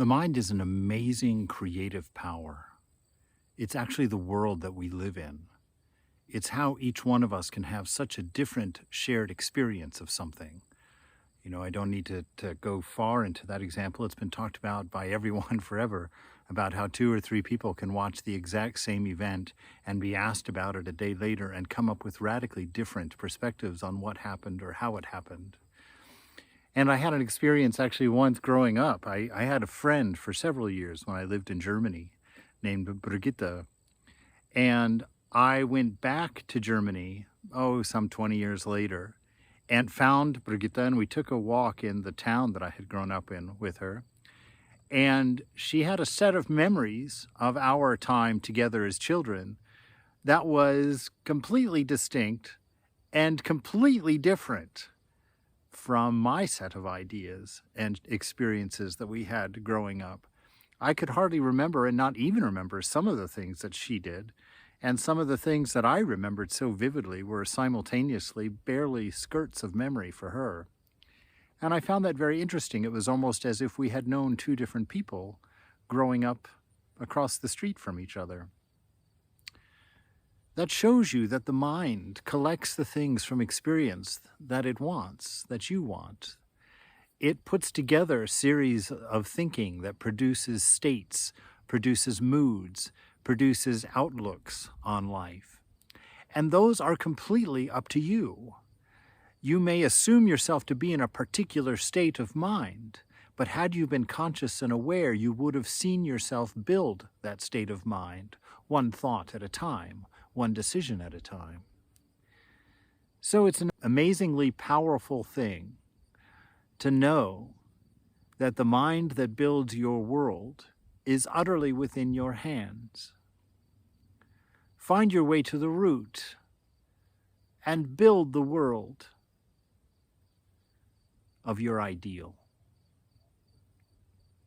The mind is an amazing creative power. It's actually the world that we live in. It's how each one of us can have such a different shared experience of something. I don't need to go far into that example. It's been talked about by everyone forever about how two or three people can watch the exact same event and be asked about it a day later and come up with radically different perspectives on what happened or how it happened. And I had an experience actually once growing up. I had a friend for several years when I lived in Germany named Brigitte. And I went back to Germany, some 20 years later, and found Brigitte, and we took a walk in the town that I had grown up in with her. And she had a set of memories of our time together as children that was completely distinct and completely different from my set of ideas and experiences that we had growing up. I could hardly remember, and not even remember, some of the things that she did. And some of the things that I remembered so vividly were simultaneously barely skirts of memory for her. And I found that very interesting. It was almost as if we had known two different people growing up across the street from each other. That shows you that the mind collects the things from experience that it wants, that you want. It puts together a series of thinking that produces states, produces moods, produces outlooks on life. And those are completely up to you. You may assume yourself to be in a particular state of mind, but had you been conscious and aware, you would have seen yourself build that state of mind, one thought at a time, one decision at a time. So it's an amazingly powerful thing to know that the mind that builds your world is utterly within your hands. Find your way to the root and build the world of your ideal.